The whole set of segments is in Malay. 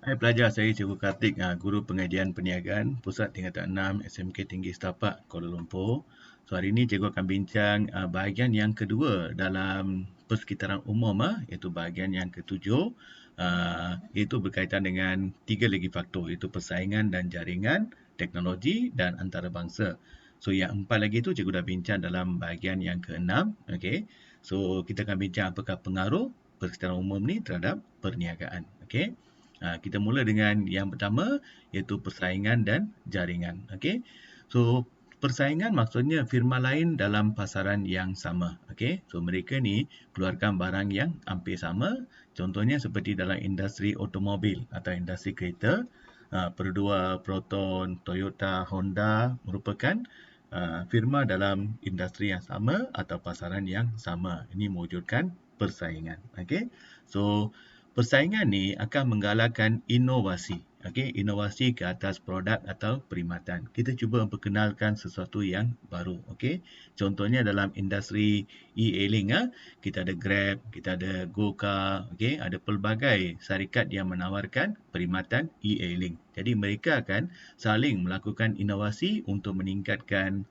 Hai pelajar, saya Cikgu Kartik, Guru Pengajian Perniagaan Pusat Tingkatan 6 SMK Tinggi Setapak, Kuala Lumpur. So hari ini Cikgu akan bincang bahagian yang kedua dalam persekitaran umum, iaitu bahagian yang ketujuh, iaitu berkaitan dengan 3 lagi faktor, iaitu persaingan dan jaringan, teknologi dan antarabangsa. So yang 4 lagi tu Cikgu dah bincang dalam bahagian yang ke-6. Okay. So kita akan bincang apakah pengaruh persekitaran umum ni terhadap perniagaan. Okay. Kita mula dengan yang pertama, iaitu persaingan dan jaringan. Okay. So persaingan maksudnya firma lain dalam pasaran yang sama. Okay. So mereka ni keluarkan barang yang hampir sama. Contohnya seperti dalam industri automobil atau industri kereta, Perodua, Proton, Toyota, Honda merupakan firma dalam industri yang sama atau pasaran yang sama. Ini mewujudkan persaingan. Okay. So persaingan ni akan menggalakkan inovasi. Okay, inovasi ke atas produk atau perkhidmatan. Kita cuba memperkenalkan sesuatu yang baru. Okay, contohnya dalam industri e-hailing, kita ada Grab, kita ada GoCar, okay, ada pelbagai syarikat yang menawarkan perkhidmatan e-hailing. Jadi mereka akan saling melakukan inovasi untuk meningkatkan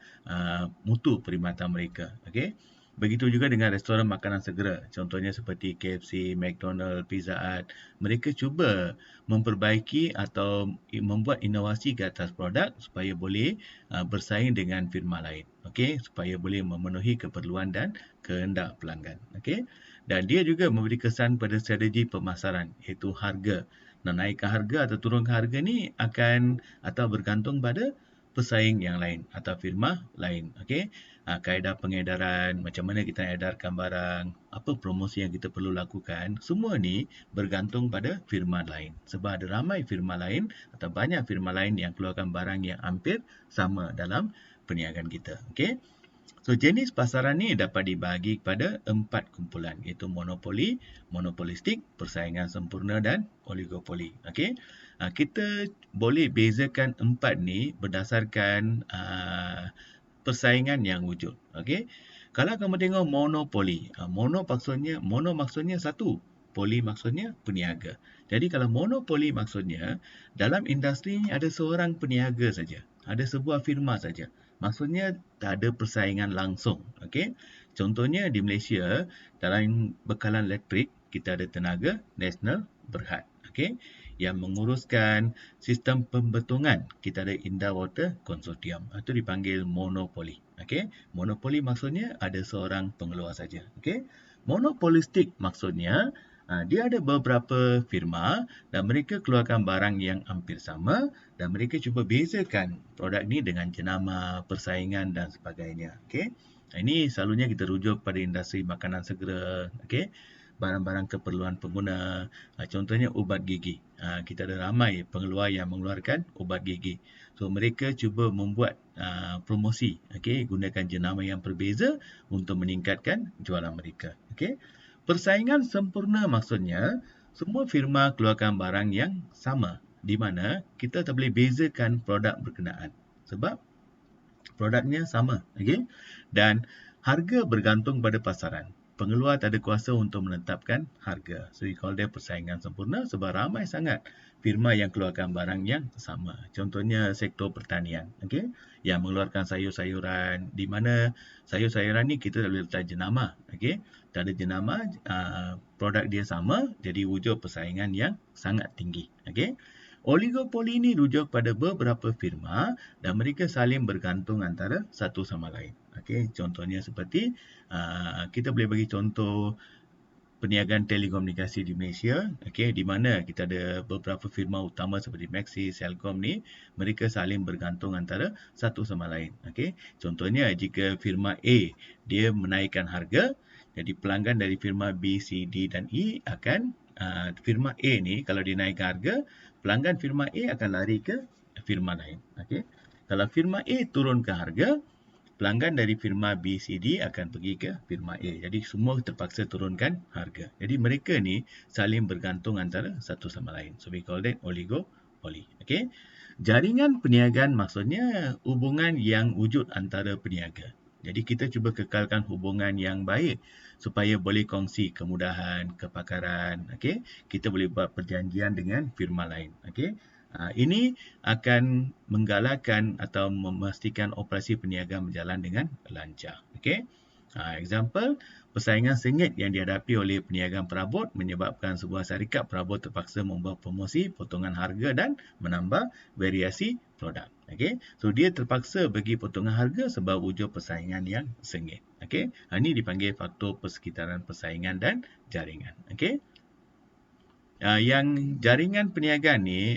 mutu perkhidmatan mereka. Okay. Begitu juga dengan restoran makanan segera. Contohnya seperti KFC, McDonald, Pizza Hut. Mereka cuba memperbaiki atau membuat inovasi ke atas produk supaya boleh bersaing dengan firma lain. Okey, supaya boleh memenuhi keperluan dan kehendak pelanggan. Okey. Dan dia juga memberi kesan pada strategi pemasaran, iaitu harga. Naikkan harga atau turunkan harga ni akan atau bergantung pada pesaing yang lain atau firma lain. Okey. Kaedah pengedaran, macam mana kita edarkan barang, apa promosi yang kita perlu lakukan, semua ni bergantung pada firma lain. Sebab ada ramai firma lain atau banyak firma lain yang keluarkan barang yang hampir sama dalam perniagaan kita. Okay? So, jenis pasaran ni dapat dibahagi kepada 4 kumpulan, iaitu monopoli, monopolistik, persaingan sempurna dan oligopoli. Okay? Kita boleh bezakan 4 ni berdasarkan persaingan yang wujud. Okey. Kalau kamu tengok monopoli, mono maksudnya satu, poli maksudnya peniaga. Jadi kalau monopoli maksudnya dalam industri ini ada seorang peniaga saja, ada sebuah firma saja. Maksudnya tak ada persaingan langsung. Okey. Contohnya di Malaysia dalam bekalan elektrik kita ada Tenaga Nasional Berhad. Okey, yang menguruskan sistem pembetongan. Kita ada Indah Water Consortium. Itu dipanggil monopoli. Okey, monopoli maksudnya ada seorang pengeluar saja. Okey, monopolistik maksudnya dia ada beberapa firma dan mereka keluarkan barang yang hampir sama dan mereka cuba bezakan produk ni dengan jenama, persaingan dan sebagainya. Okey, ini selalunya kita rujuk pada industri makanan segera. Okey, barang-barang keperluan pengguna. Contohnya ubat gigi. Kita ada ramai pengeluar yang mengeluarkan ubat gigi. So mereka cuba membuat promosi, okey, gunakan jenama yang berbeza untuk meningkatkan jualan mereka. Okey. Persaingan sempurna maksudnya semua firma keluarkan barang yang sama di mana kita tak boleh bezakan produk berkenaan sebab produknya sama, okey. Dan harga bergantung pada pasaran. Pengeluar tak ada kuasa untuk menetapkan harga. So, we call dia persaingan sempurna sebab ramai sangat firma yang keluarkan barang yang sama. Contohnya sektor pertanian, okey, yang mengeluarkan sayur-sayuran di mana sayur-sayuran ni kita tak boleh letak jenama, okey. Tak ada jenama, produk dia sama, jadi wujud persaingan yang sangat tinggi, okey. Oligopoli ini rujuk pada beberapa firma dan mereka saling bergantung antara satu sama lain. Okey, contohnya seperti kita boleh bagi contoh perniagaan telekomunikasi di Malaysia, okey, di mana kita ada beberapa firma utama seperti Maxis, Celcom ni, mereka saling bergantung antara satu sama lain. Okey, contohnya jika firma A dia menaikkan harga, jadi pelanggan dari firma B, C, D dan E akan firma A ni kalau dia naikkan harga, pelanggan firma A akan lari ke firma lain. Okey, kalau firma A turunkan harga, pelanggan dari firma B, C, D akan pergi ke firma A. Jadi semua terpaksa turunkan harga. Jadi mereka ni saling bergantung antara satu sama lain. So we call that oligopoly. Okay. Jaringan perniagaan maksudnya hubungan yang wujud antara peniaga. Jadi kita cuba kekalkan hubungan yang baik supaya boleh kongsi kemudahan, kepakaran, okey. Kita boleh buat perjanjian dengan firma lain, okey. Ini akan menggalakkan atau memastikan operasi perniagaan berjalan dengan lancar, okey. Example, persaingan sengit yang dihadapi oleh peniagaan perabot menyebabkan sebuah syarikat perabot terpaksa membuat promosi, potongan harga dan menambah variasi produk. Okey. So dia terpaksa bagi potongan harga sebab wujud persaingan yang sengit. Okey. Ini dipanggil faktor persekitaran persaingan dan jaringan. Okey. Yang jaringan perniagaan ni,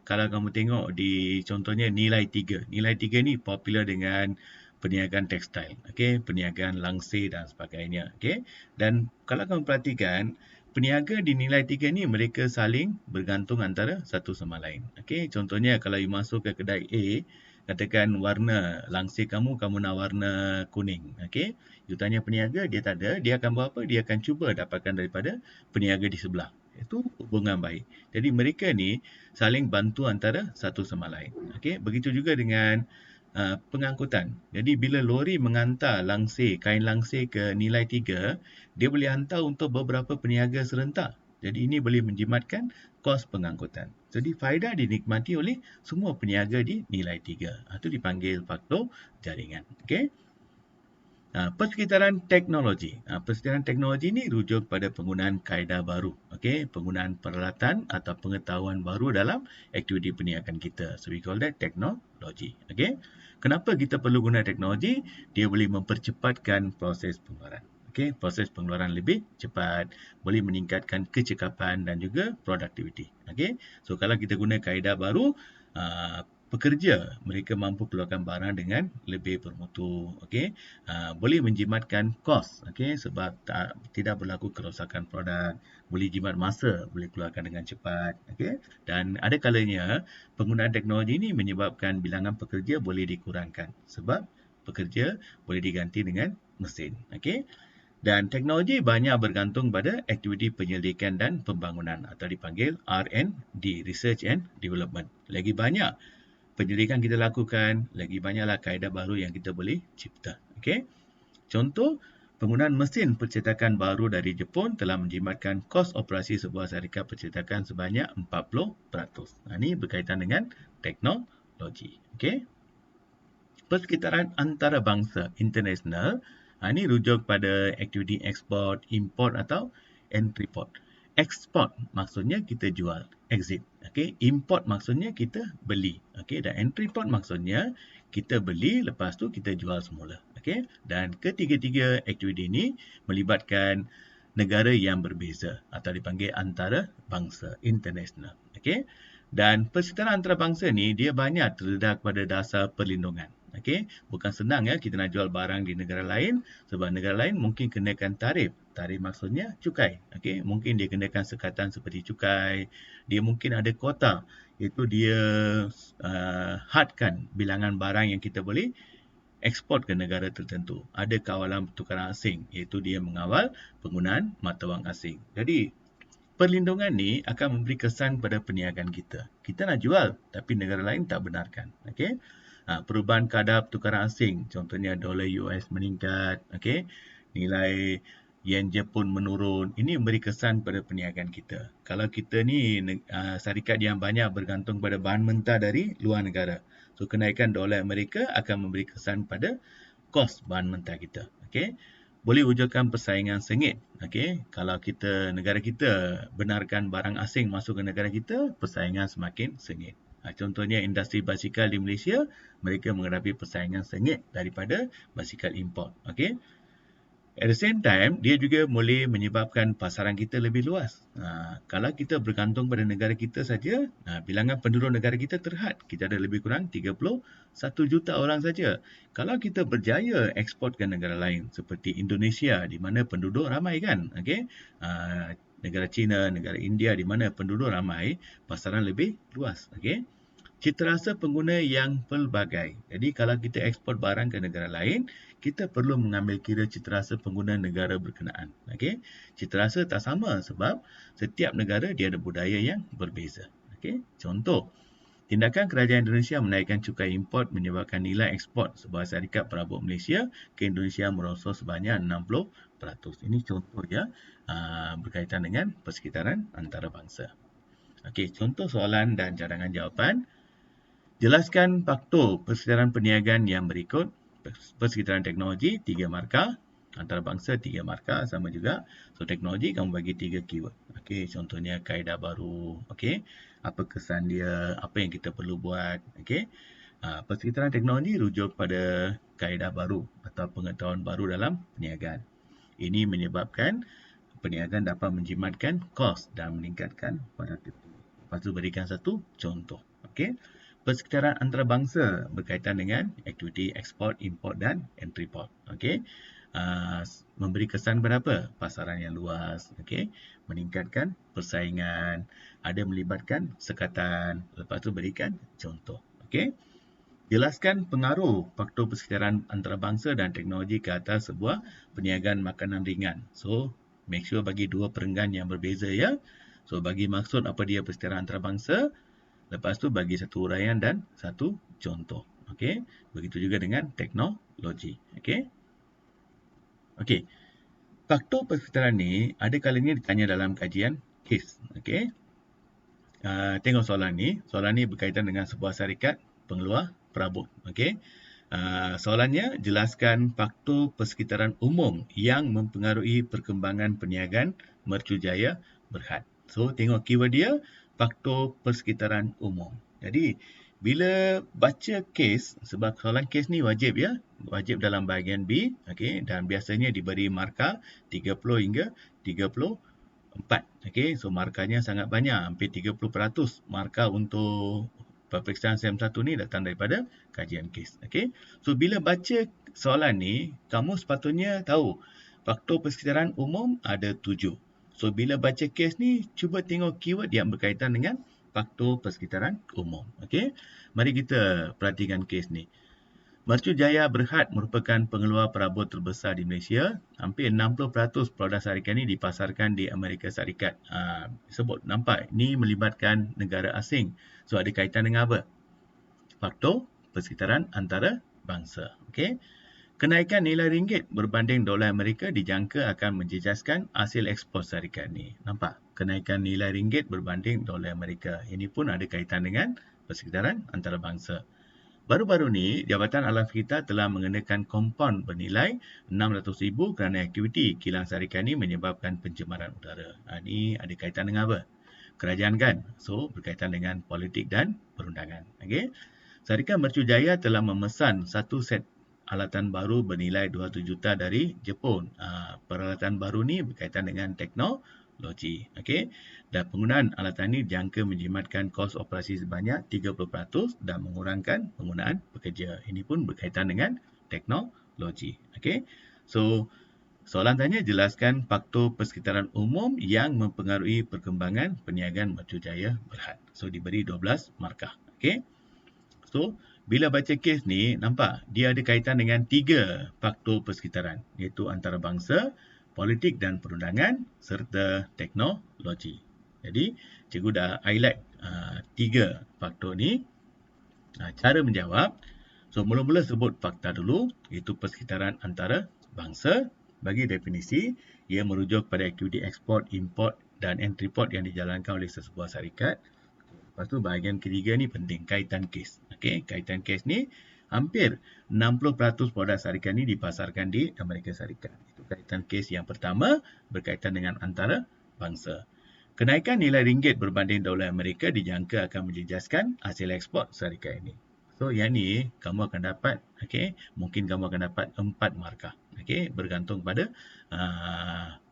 kalau kamu tengok di contohnya nilai 3. Nilai 3 ni popular dengan perniagaan tekstil, okey, perniagaan langsir dan sebagainya, okey. Dan kalau kamu perhatikan, peniaga di nilai 3 ni mereka saling bergantung antara satu sama lain. Okey, contohnya kalau you masuk ke kedai A, katakan warna langsir kamu nak warna kuning, okey. You tanya peniaga, dia tak ada, dia akan buat apa? Dia akan cuba dapatkan daripada peniaga di sebelah. Itu hubungan baik. Jadi mereka ni saling bantu antara satu sama lain. Okey, begitu juga dengan pengangkutan. Jadi bila lori mengantar kain langsir ke nilai 3, dia boleh hantar untuk beberapa peniaga serentak. Jadi ini boleh menjimatkan kos pengangkutan. Jadi faedah dinikmati oleh semua peniaga di nilai 3. Itu dipanggil faktor jaringan. Okey. Persekitaran teknologi. Persekitaran teknologi ini rujuk pada penggunaan kaedah baru. Okey, penggunaan peralatan atau pengetahuan baru dalam aktiviti perniagaan kita. So we call that teknologi. Okey. Kenapa kita perlu guna teknologi? Dia boleh mempercepatkan proses pengeluaran. Okey, proses pengeluaran lebih cepat, boleh meningkatkan kecekapan dan juga produktiviti. Okey. So kalau kita guna kaedah baru, pekerja mereka mampu keluarkan barang dengan lebih bermutu, okey. Boleh menjimatkan kos, okey, sebab tidak berlaku kerosakan produk, boleh jimat masa, boleh keluarkan dengan cepat, okey. Dan ada kalanya penggunaan teknologi ini menyebabkan bilangan pekerja boleh dikurangkan sebab pekerja boleh diganti dengan mesin, okey. Dan teknologi banyak bergantung pada aktiviti penyelidikan dan pembangunan atau dipanggil R&D, Research and Development. Lagi banyak penyelidikan kita lakukan, lagi banyaklah kaedah baru yang kita boleh cipta. Okey. Contoh, penggunaan mesin percetakan baru dari Jepun telah menjimatkan kos operasi sebuah syarikat percetakan sebanyak 40%. Ini berkaitan dengan teknologi. Okey. Persekitaran antarabangsa international, ini rujuk pada aktiviti ekspor, import atau entrepot. Ekspor maksudnya kita jual, exit. Okey, import maksudnya kita beli. Okey, dan entrepot maksudnya kita beli lepas tu kita jual semula. Okey, dan ketiga-tiga aktiviti ini melibatkan negara yang berbeza atau dipanggil antarabangsa, international. Okey. Dan persekitaran antarabangsa ni dia banyak terdedah pada dasar perlindungan. Okey, bukan senang ya kita nak jual barang di negara lain sebab negara lain mungkin kenakan tarif. Tarif maksudnya cukai. Okey, mungkin dia kenakan sekatan seperti cukai. Dia mungkin ada kuota, iaitu dia hadkan bilangan barang yang kita boleh ekspor ke negara tertentu. Ada kawalan pertukaran asing, iaitu dia mengawal penggunaan mata wang asing. Jadi perlindungan ni akan memberi kesan pada perniagaan kita. Kita nak jual tapi negara lain tak benarkan. Okey. Perubahan kadar pertukaran asing, contohnya dolar US meningkat, okey. Nilai yen Jepun menurun. Ini memberi kesan pada perniagaan kita. Kalau kita ni syarikat yang banyak bergantung pada bahan mentah dari luar negara. So kenaikan dolar Amerika akan memberi kesan pada kos bahan mentah kita. Okey. Boleh wujudkan persaingan sengit. Okey, kalau negara kita benarkan barang asing masuk ke negara kita, persaingan semakin sengit. Contohnya industri basikal di Malaysia, mereka menghadapi persaingan sengit daripada basikal import. Okey. At the same time, dia juga boleh menyebabkan pasaran kita lebih luas. Kalau kita bergantung pada negara kita saja, bilangan penduduk negara kita terhad. Kita ada lebih kurang 31 juta orang saja. Kalau kita berjaya ekspor ke negara lain seperti Indonesia di mana penduduk ramai kan, okey. Negara China, negara India di mana penduduk ramai, pasaran lebih luas, okey. Citarasa pengguna yang pelbagai. Jadi kalau kita ekspor barang ke negara lain, kita perlu mengambil kira citarasa pengguna negara berkenaan. Okey. Citarasa tak sama sebab setiap negara dia ada budaya yang berbeza. Okey. Contoh, Tindakan kerajaan Indonesia menaikkan cukai import menyebabkan nilai ekspor sebuah syarikat perabot Malaysia ke Indonesia merosot sebanyak 60%. Ini contoh ya, berkaitan dengan persekitaran antarabangsa. Okey, contoh soalan dan cadangan jawapan. Jelaskan faktor persekitaran perniagaan yang berikut. Persekitaran teknologi 3 markah, antarabangsa 3 markah sama juga. So teknologi kamu bagi 3 keyword. Okey, contohnya kaedah baru, okey. Apa kesan dia, apa yang kita perlu buat, okey. Persekitaran teknologi rujuk pada kaedah baru atau pengetahuan baru dalam perniagaan. Ini menyebabkan perniagaan dapat menjimatkan kos dan meningkatkan produktiviti. Lepas tu berikan satu contoh. Okey. Persekitaran antarabangsa berkaitan dengan aktiviti ekspor, import dan entry port. Okey. Memberi kesan berapa? Pasaran yang luas, okey. Meningkatkan persaingan, ada melibatkan sekatan. Lepas tu berikan contoh. Okey. Jelaskan pengaruh faktor persekitaran antarabangsa dan teknologi ke atas sebuah perniagaan makanan ringan. So, make sure bagi dua perenggan yang berbeza ya. So, bagi maksud apa dia persekitaran antarabangsa. Lepas tu bagi satu uraian dan satu contoh. Okey. Begitu juga dengan teknologi. Okey. Okey. Faktor persekitaran ni ada kalanya ditanya dalam kajian kes. Okey. Tengok soalan ni. Soalan ni berkaitan dengan sebuah syarikat pengeluar perabot. Okey. Soalannya, jelaskan faktor persekitaran umum yang mempengaruhi perkembangan perniagaan Mercujaya Berhad. So, tengok keyword dia, faktor persekitaran umum. Jadi, bila baca kes, sebab soalan kes ni wajib ya, wajib dalam bahagian B, okey, dan biasanya diberi markah 30 hingga 34. Okey, so markahnya sangat banyak, hampir 30% markah untuk peperiksaan SEM1 ni datang daripada kajian kes. Okey. So bila baca soalan ni, kamu sepatutnya tahu faktor persekitaran umum ada 7. So bila baca kes ni, cuba tengok keyword yang berkaitan dengan faktor persekitaran umum. Okey. Mari kita perhatikan kes ni. Mercujaya Berhad merupakan pengeluar perabot terbesar di Malaysia. Hampir 60% produk syarikat ini dipasarkan di Amerika Syarikat. Sebut, nampak? Ini melibatkan negara asing. So, ada kaitan dengan apa? Faktor persekitaran antarabangsa. Okey. Kenaikan nilai ringgit berbanding dolar Amerika dijangka akan menjejaskan hasil ekspor syarikat ini. Nampak? Kenaikan nilai ringgit berbanding dolar Amerika. Ini pun ada kaitan dengan persekitaran antarabangsa. Baru-baru ni, Jabatan Alam Sekitar telah mengenakan kompaun bernilai 600,000 kerana aktiviti kilang syarikat ini menyebabkan pencemaran udara. Ini ada kaitan dengan apa? Kerajaan kan? So, berkaitan dengan politik dan perundangan. Okay? Syarikat Mercujaya telah memesan satu set alatan baru bernilai 200 juta dari Jepun. Peralatan baru ni berkaitan dengan teknologi. Okay? Dan penggunaan alatan ini dijangka menjimatkan kos operasi sebanyak 30% dan mengurangkan penggunaan pekerja. Ini pun berkaitan dengan teknologi. Okay? So, soalan tanya, jelaskan faktor persekitaran umum yang mempengaruhi perkembangan perniagaan Mercujaya Berhad. So, diberi 12 markah. Okay? So, bila baca kes ni, nampak dia ada kaitan dengan 3 faktor persekitaran, iaitu antarabangsa, politik dan perundangan serta teknologi. Jadi, cikgu dah highlight 3 faktor ni. Cara menjawab, so mula-mula sebut fakta dulu, iaitu persekitaran antarabangsa. Bagi definisi, ia merujuk pada aktiviti ekspor, import dan entry port yang dijalankan oleh sesebuah syarikat. Lepas tu bahagian ketiga ni penting, kaitan kes. Okey, kaitan kes ni hampir 60% produk syarikat ni dipasarkan di Amerika Syarikat. Itu kaitan kes yang pertama berkaitan dengan antarabangsa. Kenaikan nilai ringgit berbanding dolar Amerika dijangka akan menjejaskan hasil ekspor syarikat ini. So yang ni kamu akan dapat, okey, mungkin kamu akan dapat 4 markah. Okey, bergantung pada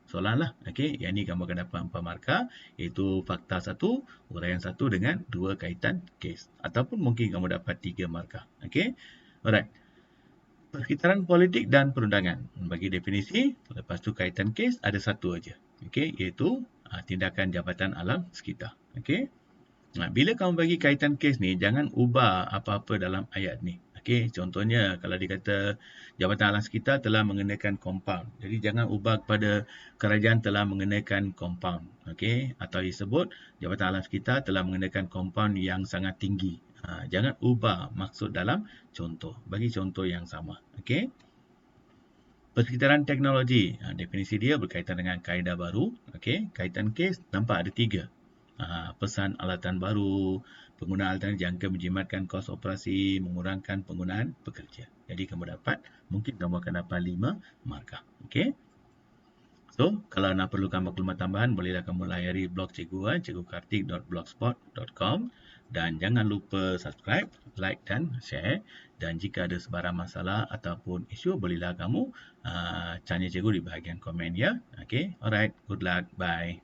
soalan lah. Okey, yang ni kamu akan dapat 4 markah, iaitu fakta 1, uraian 1 dengan 2 kaitan kes. Ataupun mungkin kamu dapat 3 markah. Okey. Alright. Persekitaran politik dan perundangan. Bagi definisi, lepas tu kaitan kes ada satu aja. Okey, iaitu tindakan Jabatan Alam Sekitar. Okey. Bila kamu bagi kaitan kes ni, jangan ubah apa-apa dalam ayat ni. Okey, contohnya kalau dikata Jabatan Alam Sekitar telah mengenakan kompaun. Jadi jangan ubah kepada kerajaan telah mengenakan kompaun. Okey, atau disebut Jabatan Alam Sekitar telah mengenakan kompaun yang sangat tinggi. Jangan ubah maksud dalam contoh. Bagi contoh yang sama. Okey. Persekitaran teknologi. Definisi dia berkaitan dengan kaedah baru. Okey, kaitan kes nampak ada 3. Pesan alatan baru, penggunaan alatan jangka menjimatkan kos operasi, mengurangkan penggunaan pekerja. Jadi kamu dapat, mungkin kamu akan dapat 5 markah. Okey. So, kalau nak perlukan maklumat tambahan, bolehlah kamu layari blog cikgu, cikgukartik.blogspot.com, dan jangan lupa subscribe, like dan share. Dan jika ada sebarang masalah ataupun isu, bolehlah kamu tanya cikgu di bahagian komen ya. Okay, alright, good luck, bye.